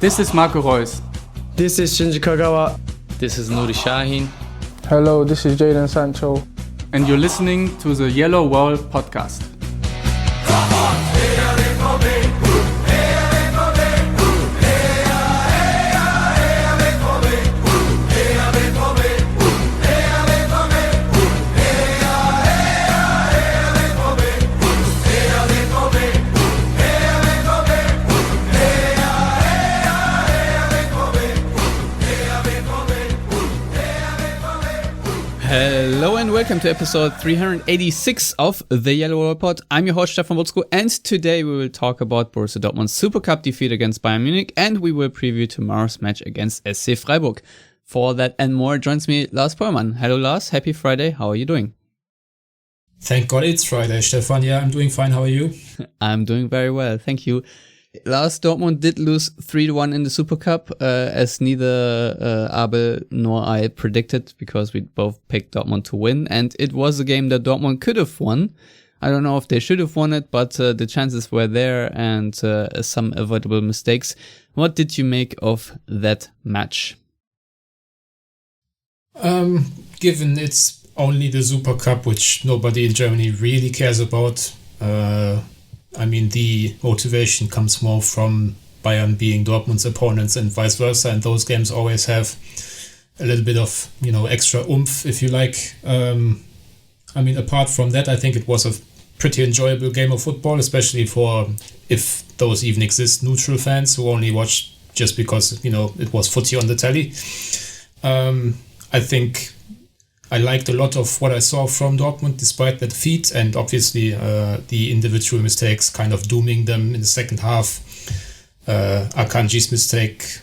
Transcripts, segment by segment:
This is Marco Reus. This is Shinji Kagawa. This is Nuri Shahin. Hello, this is Jadon Sancho. And you're listening to the Yellowwall podcast. Hello and welcome to episode 386 of the Yellowwallpod. I'm your host Stefan Wutzko, and today we will talk about Borussia Dortmund's Supercup defeat against Bayern Munich, and we will preview tomorrow's match against SC Freiburg. For that and more joins me Lars Pollmann. Hello Lars, happy Friday, how are you doing? Thank God it's Friday, Stefan. Yeah, I'm doing fine, how are you? I'm doing very well, thank you. Lars, Dortmund did lose 3-1 in the Supercup, as neither Abel nor I predicted, because we both picked Dortmund to win, and it was a game that Dortmund could have won. I don't know if they should have won it, but the chances were there, and some avoidable mistakes. What did you make of that match? Given it's only the Supercup, which nobody in Germany really cares about, the motivation comes more from Bayern being Dortmund's opponents and vice versa, and those games always have a little bit of, extra oomph, if you like. Apart from that, I think it was a pretty enjoyable game of football, especially for, if those even exist, neutral fans who only watch just because, it was footy on the telly. I think I liked a lot of what I saw from Dortmund despite the defeat, and obviously the individual mistakes kind of dooming them in the second half. Akanji's mistake,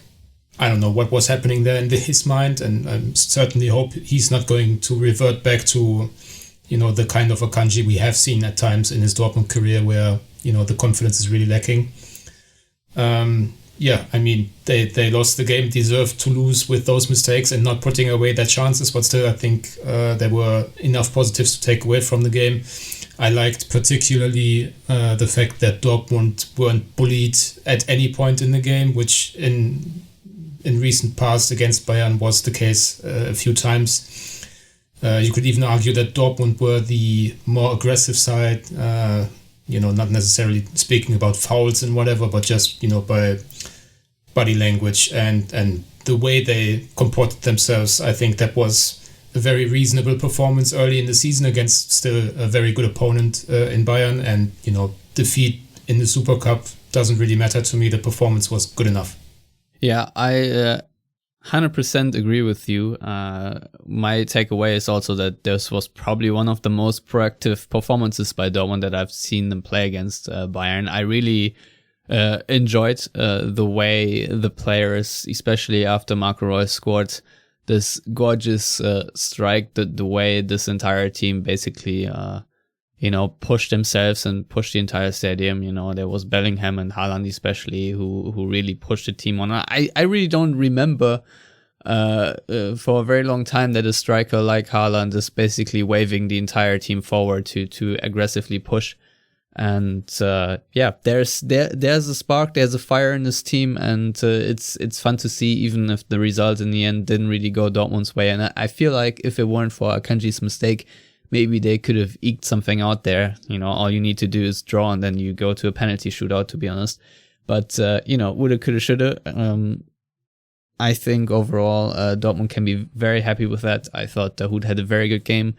I don't know what was happening there in his mind, and I certainly hope he's not going to revert back to, the kind of Akanji we have seen at times in his Dortmund career where, the confidence is really lacking. They lost the game, deserved to lose with those mistakes and not putting away their chances, but still I think there were enough positives to take away from the game. I liked particularly the fact that Dortmund weren't bullied at any point in the game, which in recent past against Bayern was the case a few times. You could even argue that Dortmund were the more aggressive side, not necessarily speaking about fouls and whatever, but just, by body language and the way they comported themselves. I think that was a very reasonable performance early in the season against still a very good opponent in Bayern, and, defeat in the Super Cup doesn't really matter to me. The performance was good enough. Yeah, I 100% agree with you. My takeaway is also that this was probably one of the most proactive performances by Dortmund that I've seen them play against Bayern. I really enjoyed the way the players, especially after Marco Reus scored this gorgeous strike, the way this entire team basically pushed themselves and pushed the entire stadium. There was Bellingham and Haaland especially who really pushed the team on. I really don't remember for a very long time that a striker like Haaland is basically waving the entire team forward to aggressively push. And there's a spark, there's a fire in this team, and it's fun to see, even if the result in the end didn't really go Dortmund's way. And I feel like if it weren't for Akanji's mistake, maybe they could have eked something out there. All you need to do is draw, and then you go to a penalty shootout, to be honest. But woulda, coulda, shoulda. I think overall Dortmund can be very happy with that. I thought Dahoud had a very good game.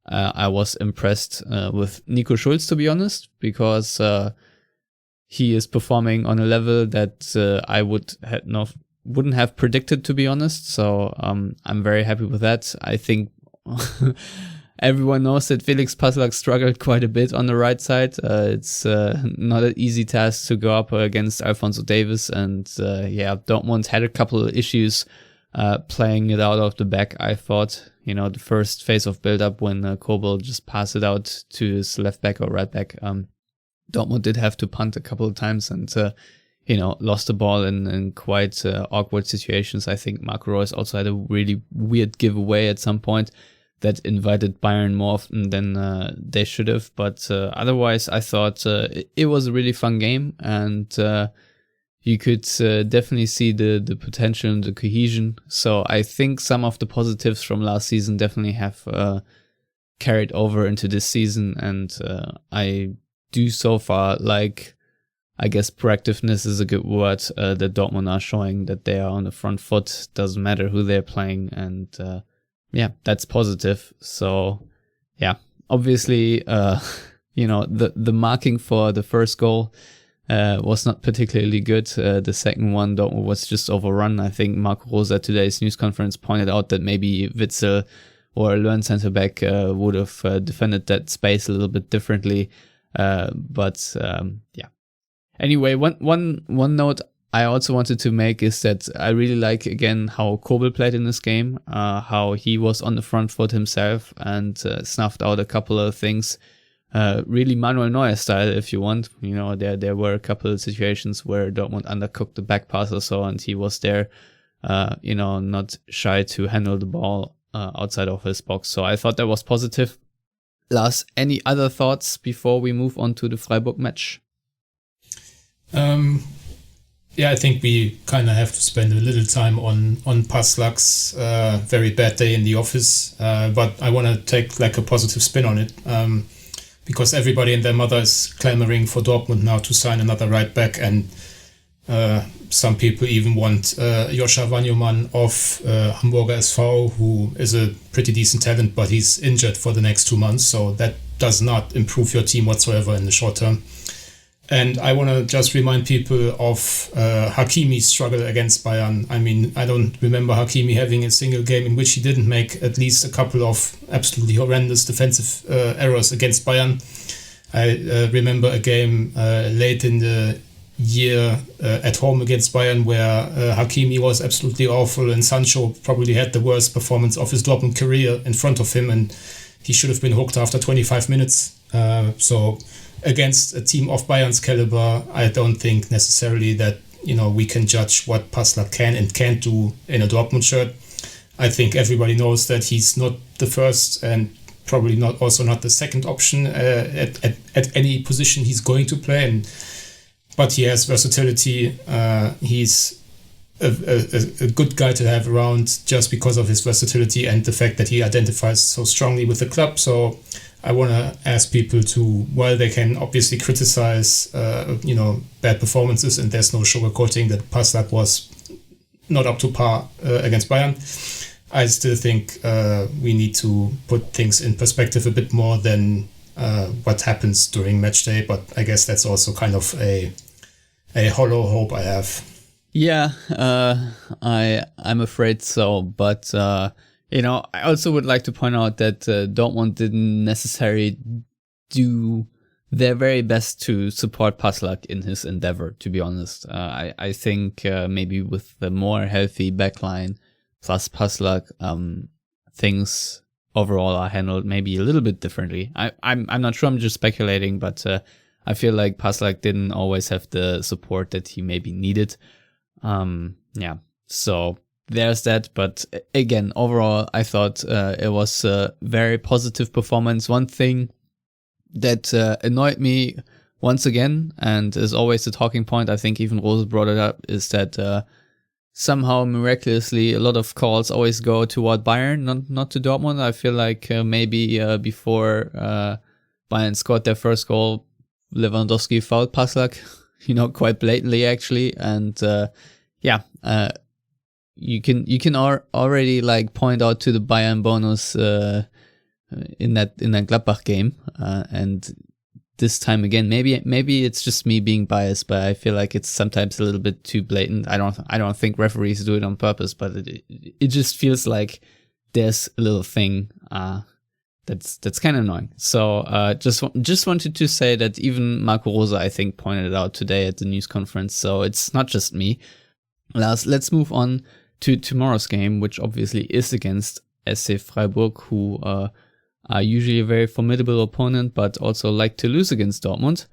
I was impressed with Nico Schulz, to be honest, because he is performing on a level that I wouldn't have predicted, to be honest. So I'm very happy with that. I think everyone knows that Felix Passlack struggled quite a bit on the right side. It's not an easy task to go up against Alphonso Davies, and Dortmund had a couple of issues playing it out of the back, I thought. The first phase of build-up when Kobel just passed it out to his left back or right back. Dortmund did have to punt a couple of times and, lost the ball in quite awkward situations. I think Marco Reus also had a really weird giveaway at some point that invited Bayern more often than they should have. But otherwise, I thought it was a really fun game. And you could definitely see the potential and the cohesion. So I think some of the positives from last season definitely have carried over into this season, and I do so far like, I guess proactiveness is a good word, that Dortmund are showing that they are on the front foot, doesn't matter who they're playing, and that's positive. So yeah, obviously the marking for the first goal was not particularly good. The second one, Dortmund was just overrun. I think Marco Rose at today's news conference pointed out that maybe Witzel or a learned centre back would have defended that space a little bit differently. Anyway, one note I also wanted to make is that I really like, again, how Kobel played in this game, how he was on the front foot himself and snuffed out a couple of things. Really Manuel Neuer style, if you want. There were a couple of situations where Dortmund undercooked the back pass or so, and he was there, not shy to handle the ball outside of his box. So I thought that was positive. Lars, any other thoughts before we move on to the Freiburg match? I think we kind of have to spend a little time on Paslak's very bad day in the office, but I want to take like a positive spin on it, because everybody and their mother is clamoring for Dortmund now to sign another right back, and some people even want Joscha Wanyoman of Hamburger SV, who is a pretty decent talent, but he's injured for the next 2 months, so that does not improve your team whatsoever in the short term. And I want to just remind people of Hakimi's struggle against Bayern. I mean, I don't remember Hakimi having a single game in which he didn't make at least a couple of absolutely horrendous defensive errors against Bayern. I remember a game late in the year at home against Bayern where Hakimi was absolutely awful, and Sancho probably had the worst performance of his Dortmund career in front of him, and he should have been hooked after 25 minutes. So against a team of Bayern's caliber, I don't think necessarily that we can judge what Paslak can and can't do in a Dortmund shirt. I think everybody knows that he's not the first and probably not the second option at any position he's going to play. But he has versatility. He's a good guy to have around just because of his versatility and the fact that he identifies so strongly with the club. So I want to ask people to, while they can obviously criticize, bad performances, and there's no sugarcoating that Paslak was not up to par against Bayern, I still think we need to put things in perspective a bit more than what happens during match day. But I guess that's also kind of a hollow hope I have. Yeah, I'm afraid so, but I also would like to point out that Dortmund didn't necessarily do their very best to support Paslak in his endeavor, to be honest. I think maybe with the more healthy backline plus Paslak, things overall are handled maybe a little bit differently. I'm not sure, I'm just speculating, but I feel like Paslak didn't always have the support that he maybe needed. So there's that, but again, overall, I thought it was a very positive performance. One thing that annoyed me once again, and is always a talking point, I think even Rose brought it up, is that somehow miraculously a lot of calls always go toward Bayern, not to Dortmund. I feel like maybe before Bayern scored their first goal, Lewandowski fouled Paslak, quite blatantly actually, and you can already like point out to the Bayern bonus in that Gladbach game, and this time again, maybe it's just me being biased, but I feel like it's sometimes a little bit too blatant. I don't think referees do it on purpose, but it just feels like there's a little thing that's kind of annoying. So just wanted to say that even Marco Rosa, I think, pointed it out today at the news conference. So it's not just me. Last, let's move on to tomorrow's game, which obviously is against SC Freiburg, who are usually a very formidable opponent, but also like to lose against Dortmund.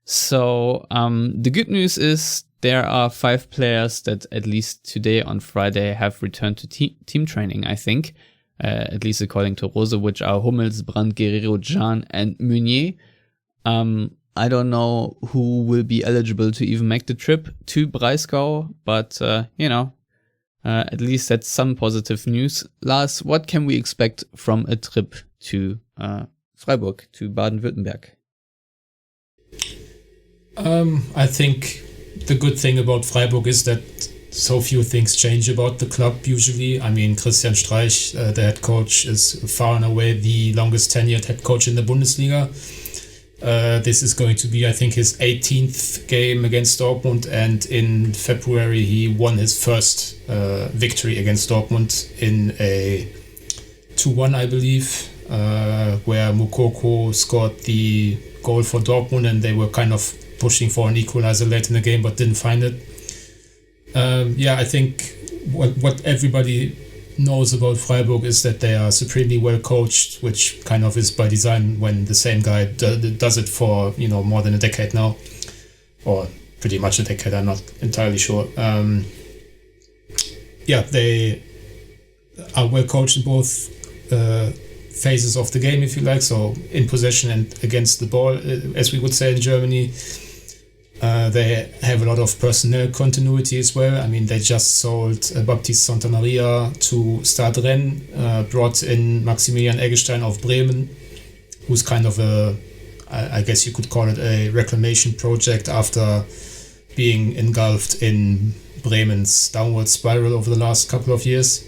So the good news is there are 5 players that at least today on Friday have returned to team training, I think, at least according to Rose, which are Hummels, Brandt, Guerrero, Can and Meunier. I don't know who will be eligible to even make the trip to Breisgau, but, at least that's some positive news. Lars, what can we expect from a trip to Freiburg, to Baden-Württemberg? I think the good thing about Freiburg is that so few things change about the club usually. I mean, Christian Streich, the head coach, is far and away the longest tenured head coach in the Bundesliga. This is going to be, I think, his 18th game against Dortmund, and in February he won his first victory against Dortmund in a 2-1, I believe, where Moukoko scored the goal for Dortmund, and they were kind of pushing for an equalizer late in the game but didn't find it. I think what everybody knows about Freiburg is that they are supremely well coached, which kind of is by design when the same guy does it for more than a decade now, or pretty much a decade. I'm not entirely sure. They are well coached in both phases of the game, if you like, so in possession and against the ball, as we would say in Germany. They have a lot of personnel continuity as well. I mean, they just sold Baptiste Santamaria to Stade Rennes, brought in Maximilian Eggestein of Bremen, who's kind of I guess you could call it a reclamation project after being engulfed in Bremen's downward spiral over the last couple of years.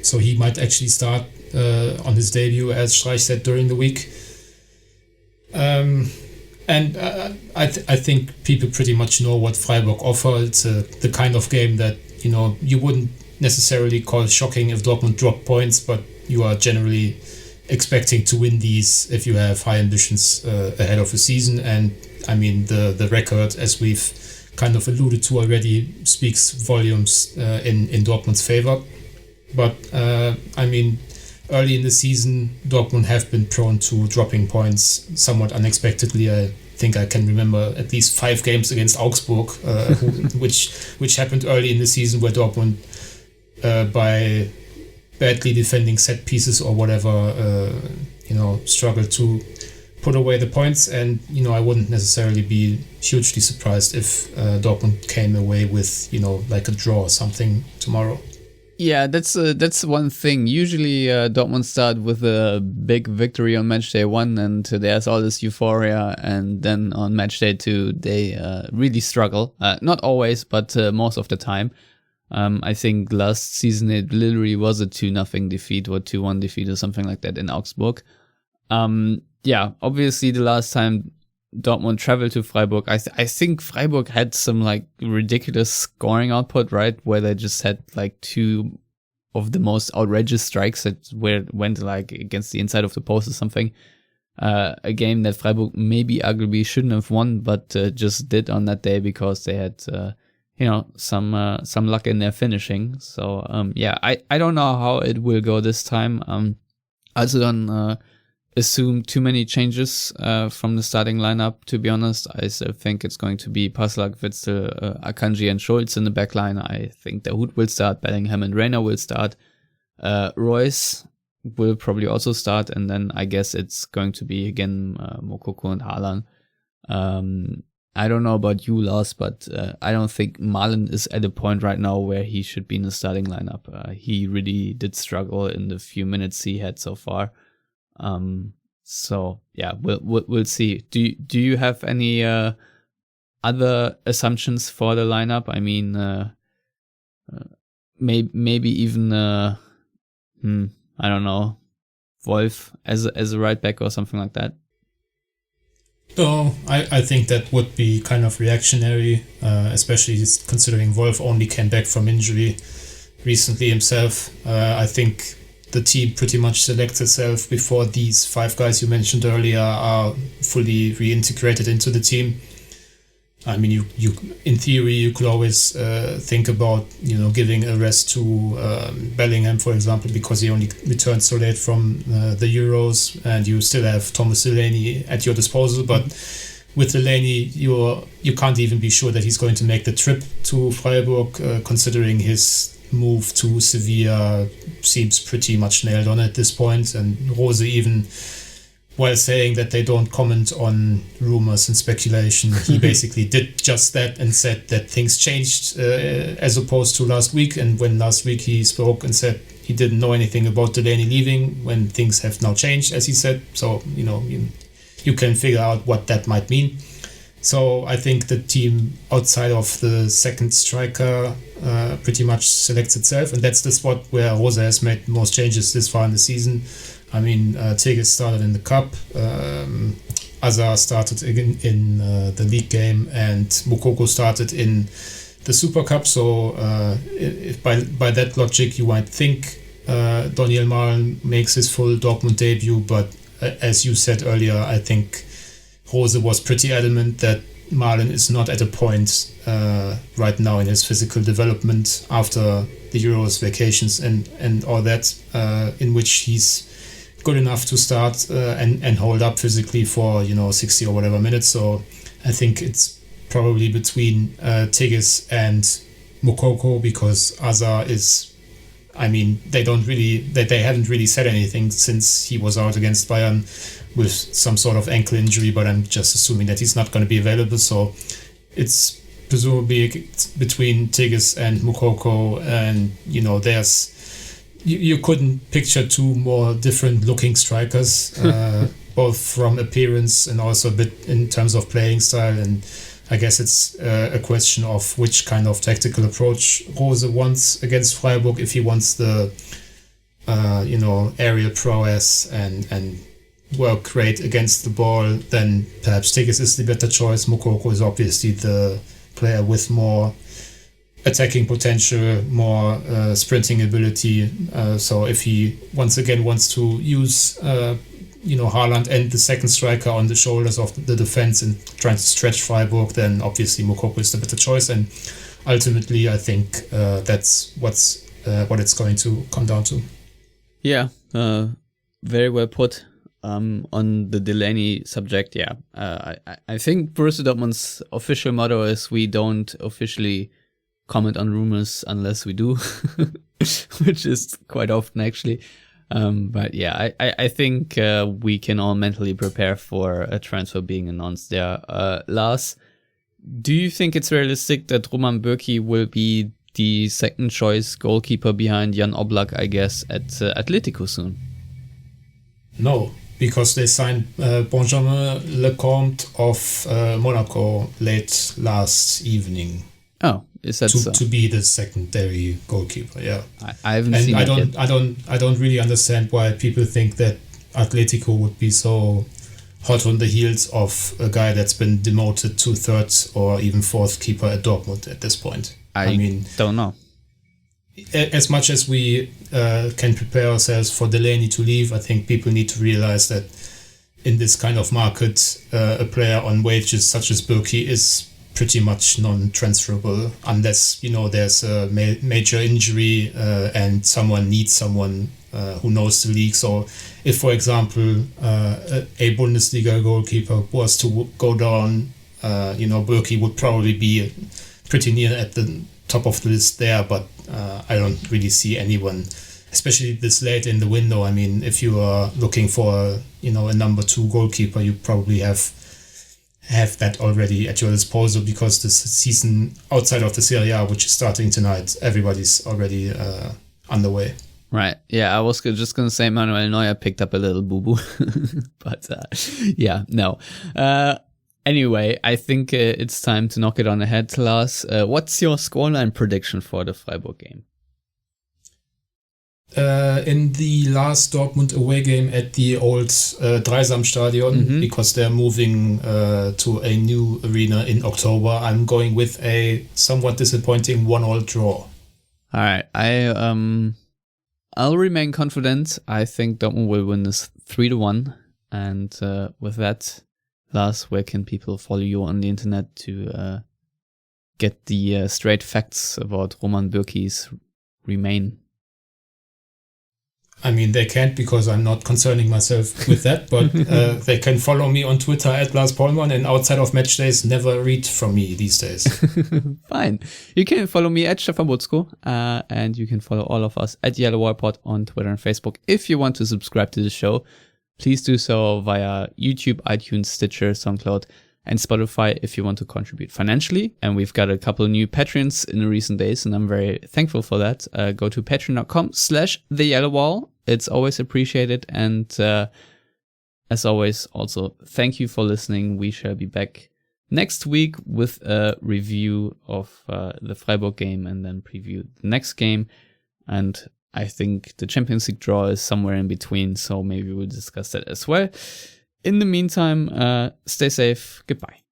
So he might actually start on his debut, as Streich said during the week. And I think people pretty much know what Freiburg offer. It's the kind of game that you wouldn't necessarily call shocking if Dortmund drop points, but you are generally expecting to win these if you have high ambitions ahead of a season. And I mean, the record, as we've kind of alluded to already, speaks volumes in Dortmund's favor. But I mean, early in the season, Dortmund have been prone to dropping points somewhat unexpectedly. I think I can remember at least 5 games against Augsburg, which happened early in the season, where Dortmund, by badly defending set pieces or whatever, struggled to put away the points. And I wouldn't necessarily be hugely surprised if Dortmund came away with like a draw or something tomorrow. Yeah, that's one thing. Usually Dortmund start with a big victory on match day 1, and there's all this euphoria, and then on match day 2 they really struggle. Not always, but most of the time. I think last season it literally was a 2-0 defeat or 2-1 defeat or something like that in Augsburg. Obviously the last time Dortmund traveled to Freiburg, I think Freiburg had some like ridiculous scoring output, right? Where they just had like 2 of the most outrageous strikes that went like against the inside of the post or something. A game that Freiburg maybe arguably shouldn't have won, but just did on that day because they had some luck in their finishing. So I don't know how it will go this time. I also don't assume too many changes from the starting lineup, to be honest. I still think it's going to be Paslak, Witzel, Akanji and Schulz in the back line. I think Dahoud will start, Bellingham and Reina will start. Royce will probably also start, and then I guess it's going to be again Moukoko and Haaland. I don't know about you, Lars, but I don't think Malen is at a point right now where he should be in the starting lineup. He really did struggle in the few minutes he had so far. We'll see. Do you have any other assumptions for the lineup? I mean, maybe even I don't know, Wolf as a right back or something like that. No, I think that would be kind of reactionary, especially considering Wolf only came back from injury recently himself. I think the team pretty much selects itself before these 5 guys you mentioned earlier are fully reintegrated into the team. I mean, you in theory, you could always think about, giving a rest to Bellingham, for example, because he only returned so late from the Euros, and you still have Thomas Delaney at your disposal. But with Delaney, you can't even be sure that he's going to make the trip to Freiburg, considering his move to Sevilla seems pretty much nailed on at this point. And Rose even while saying that they don't comment on rumors and speculation, he basically did just that and said that things changed as opposed to last week. And when last week he spoke and said he didn't know anything about Delaney leaving, when things have now changed, as he said. So, you can figure out what that might mean. So I think the team outside of the second striker pretty much selects itself. And that's the spot where Rosa has made most changes this far in the season. I mean, Tigges started in the Cup, Azar started in the league game, and Moukoko started in the Supercup. So by that logic, you might think Daniel Malen makes his full Dortmund debut. But as you said earlier, I think Rose was pretty adamant that Malen is not at a point right now in his physical development after the Euros vacations and all that, in which he's good enough to start and hold up physically for 60 or whatever minutes. So I think it's probably between Tigges and Moukoko, because Azar is, I mean, they haven't really said anything since he was out against Bayern with some sort of ankle injury, but I'm just assuming that he's not going to be available. So it's presumably between Tigges and Moukoko, and there's you couldn't picture two more different looking strikers, both from appearance and also a bit in terms of playing style. And I guess it's a question of which kind of tactical approach Rose wants against Freiburg. If he wants the aerial prowess and work rate against the ball, then perhaps Tigges is the better choice. Moukoko is obviously the player with more attacking potential, more sprinting ability. So if he once again wants to use Haaland and the second striker on the shoulders of the defense and trying to stretch Freiburg, then obviously Moukoko is the better choice. And ultimately, I think that's what it's going to come down to. Yeah, very well put. On the Delaney subject, I think Borussia Dortmund's official motto is we don't officially comment on rumors unless we do, which is quite often actually. But yeah, I think we can all mentally prepare for a transfer being announced there. Lars, do you think it's realistic that Roman Bürki will be the second choice goalkeeper behind Jan Oblak, I guess, at Atletico soon? No, because they signed Benjamin Lecomte of Monaco late last evening. Oh, is that so? To be the secondary goalkeeper? Yeah, I haven't seen it yet. I don't really understand why people think that Atletico would be so hot on the heels of a guy that's been demoted to third or even fourth keeper at Dortmund at this point. I mean, don't know. As much as we can prepare ourselves for Delaney to leave, I think people need to realize that in this kind of market, a player on wages such as Bürki is pretty much non-transferable unless there's a major injury and someone needs someone who knows the league. So if, for example, a Bundesliga goalkeeper was to go down, Bürki would probably be pretty near at the top of the list there, but I don't really see anyone, especially this late in the window. I mean, if you are looking for a number two goalkeeper, you probably have that already at your disposal, because this season outside of the Serie A, which is starting tonight, everybody's already underway. Right. Yeah, I was just going to say Manuel Neuer picked up a little boo-boo. But yeah, no. Anyway, I think it's time to knock it on the head, Lars. What's your scoreline prediction for the Freiburg game? In the last Dortmund away game at the old Dreisam-Stadion, because they're moving to a new arena in October, I'm going with a somewhat disappointing 1-1 draw. All right. I'll remain confident. I think Dortmund will win this 3-1. And with that, Lars, where can people follow you on the internet to get the straight facts about Roman Bürki's remain? I mean, they can't, because I'm not concerning myself with that, but they can follow me on Twitter at Lars Pollmann, and outside of match days, never read from me these days. Fine. You can follow me at Stefan Butzko, and you can follow all of us at Yellowwallpod on Twitter and Facebook if you want to subscribe to the show. please do so via YouTube, iTunes, Stitcher, SoundCloud, and Spotify if you want to contribute financially. And we've got a couple of new Patreons in the recent days, and I'm very thankful for that. Go to patreon.com/theyellowwall. It's always appreciated. And as always, also, thank you for listening. We shall be back next week with a review of the Freiburg game and then preview the next game. And I think the Champions League draw is somewhere in between, so maybe we'll discuss that as well. In the meantime, stay safe. Goodbye.